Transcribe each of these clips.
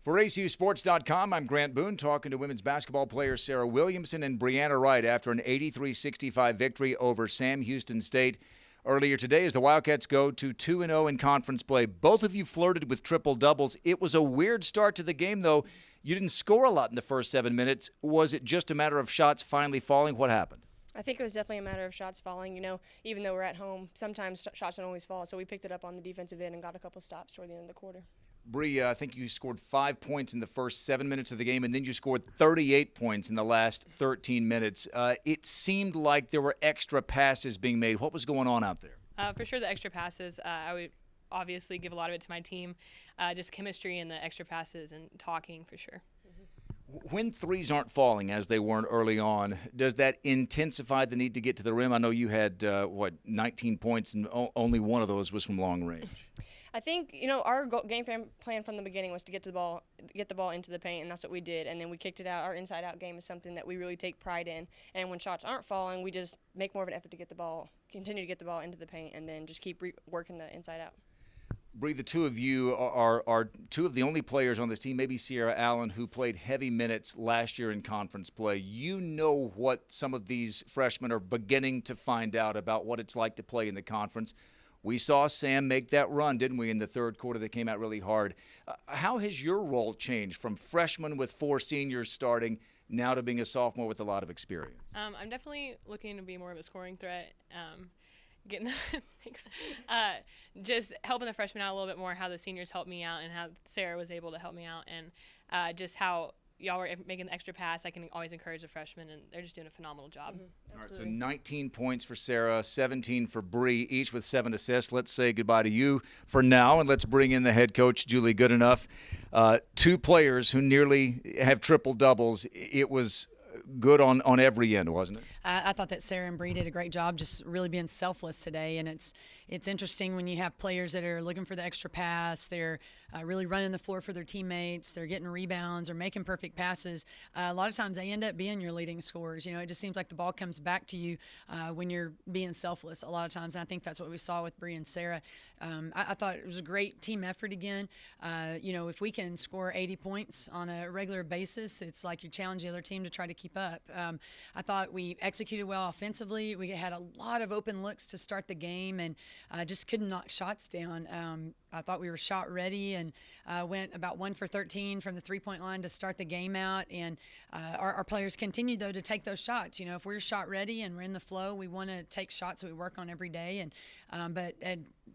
For ACUSports.com, I'm Grant Boone talking to women's basketball players Sara Williamson and Breanna Wright after an 83-65 victory over Sam Houston State earlier today as the Wildcats go to 2-0 in conference play. Both of you flirted with triple-doubles. It was a weird start to the game, though. You didn't score a lot in the first 7 minutes. Was it just a matter of shots finally falling? What happened? I think it was definitely a matter of shots falling. You know, even though we're at home, sometimes shots don't always fall. So we picked it up on the defensive end and got a couple stops toward the end of the quarter. Bree, I think you scored 5 points in the first 7 minutes of the game, and then you scored 38 points in the last 13 minutes. It seemed like there were extra passes being made. What was going on out there? For sure, the extra passes. I would obviously give a lot of it to my team. Just chemistry and the extra passes and talking for sure. When threes aren't falling, as they weren't early on, does that intensify the need to get to the rim? I know you had, 19 points, and only one of those was from long range. I think, you know, our game plan from the beginning was to get the ball into the paint, and that's what we did. And then we kicked it out. Our inside-out game is something that we really take pride in. And when shots aren't falling, we just make more of an effort to get the ball, continue to get the ball into the paint, and then just keep working the inside-out. Bree, the two of you are two of the only players on this team, maybe Sierra Allen, who played heavy minutes last year in conference play. You know what some of these freshmen are beginning to find out about what it's like to play in the conference. We saw Sam make that run, didn't we, in the third quarter that came out really hard. How has your role changed from freshman with 4 seniors starting now to being a sophomore with a lot of experience? I'm definitely looking to be more of a scoring threat. Just helping the freshmen out a little bit more, how the seniors helped me out and how Sarah was able to help me out, and just how y'all were making the extra pass. I can always encourage the freshmen, and they're just doing a phenomenal job. All right, so 19 points for Sarah, 17 for Bree, each with 7 assists. Let's say goodbye to you for now, and let's bring in the head coach, Julie Goodenough. 2 players who nearly have triple-doubles. It was good on every end, wasn't it? I thought that Sarah and Bree did a great job just really being selfless today, and it's interesting when you have players that are looking for the extra pass. They're really running the floor for their teammates. They're getting rebounds or making perfect passes. A lot of times they end up being your leading scorers. You know, it just seems like the ball comes back to you when you're being selfless a lot of times, and I think that's what we saw with Bree and Sarah. I thought it was a great team effort again. You know, if we can score 80 points on a regular basis, it's like you challenge the other team to try to keep up. I thought we executed well offensively. We had a lot of open looks to start the game and just couldn't knock shots down. I thought we were shot ready and went about 1 for 13 from the three-point line to start the game out. And our players continued, though, to take those shots. You know, if we're shot ready and we're in the flow, we want to take shots that we work on every day. But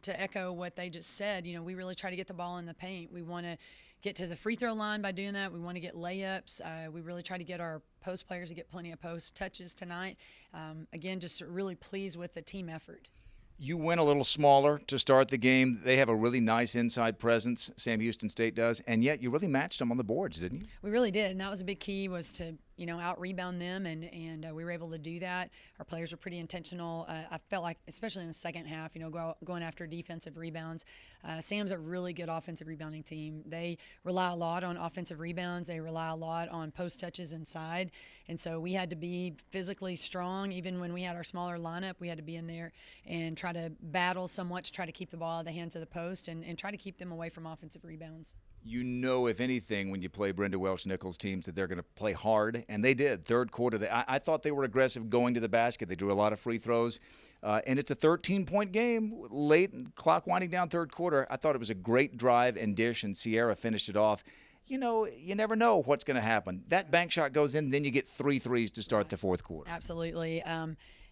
to echo what they just said, you know, we really try to get the ball in the paint. We want to get to the free throw line by doing that. We want to get layups. We really try to get our post players to get plenty of post touches tonight. Again, just really pleased with the team effort. You went a little smaller to start the game. They have a really nice inside presence, Sam Houston State does, and yet you really matched them on the boards, didn't you? We really did, and that was a big key, was to, you know, out-rebound them, and we were able to do that. Our players were pretty intentional. I felt like, especially in the second half, you know, going after defensive rebounds. Sam's a really good offensive rebounding team. They rely a lot on offensive rebounds. They rely a lot on post touches inside, and so we had to be physically strong. Even when we had our smaller lineup, we had to be in there and try to battle somewhat to try to keep the ball out of the hands of the post and try to keep them away from offensive rebounds. You know, if anything, when you play Brenda Welch-Nichols' teams, that they're going to play hard, and they did. Third quarter, I thought they were aggressive going to the basket. They drew a lot of free throws, and it's a 13-point game. Late, clock winding down third quarter, I thought it was a great drive and dish, and Sierra finished it off. You know, you never know what's going to happen. That bank shot goes in, then you get 3 threes to start the fourth quarter. Absolutely.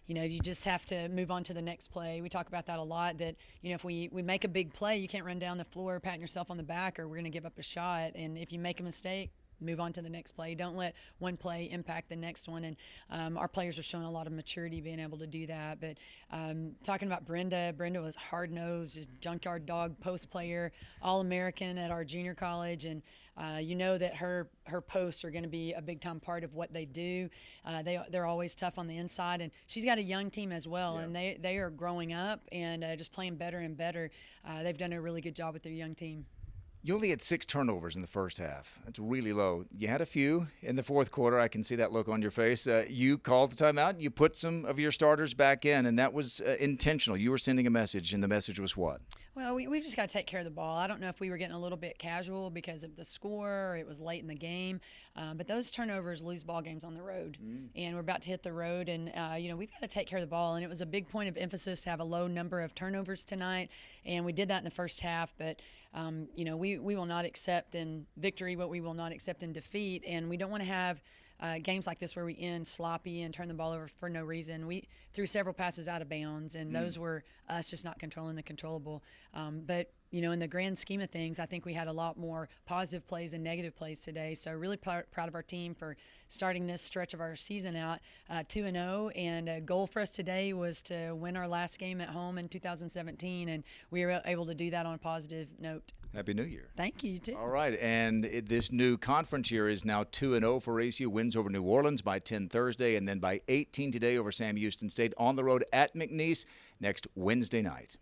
You know, you just have to move on to the next play. We talk about that a lot, that, you know, if we make a big play, you can't run down the floor patting yourself on the back, or we're going to give up a shot. And if you make a mistake, move on to the next play. Don't let one play impact the next one. And our players are showing a lot of maturity being able to do that. But talking about Brenda was hard-nosed, just junkyard dog post player, All-American at our junior college. And you know that her posts are going to be a big-time part of what they do. They're always tough on the inside. And she's got a young team as well, and they are growing up and just playing better and better. They've done a really good job with their young team. You only had 6 turnovers in the first half. That's really low. You had a few in the fourth quarter. I can see that look on your face. You called the timeout. You put some of your starters back in, and that was intentional. You were sending a message, and the message was what? Well, we've just got to take care of the ball. I don't know if we were getting a little bit casual because of the score, or it was late in the game, but those turnovers lose ball games on the road, and we're about to hit the road, and we've got to take care of the ball. And it was a big point of emphasis to have a low number of turnovers tonight, and we did that in the first half. But we will not accept in victory what we will not accept in defeat, and we don't want to have games like this where we end sloppy and turn the ball over for no reason. We threw several passes out of bounds, and those were us just not controlling the controllable. But in the grand scheme of things, I think we had a lot more positive plays and negative plays today. So really proud of our team for starting this stretch of our season out 2-0. And a goal for us today was to win our last game at home in 2017, and we were able to do that on a positive note. Happy New Year. Thank you, too. All right, and this new conference year is now 2-0 for ACU. Wins over New Orleans by 10 Thursday, and then by 18 today over Sam Houston State, on the road at McNeese next Wednesday night.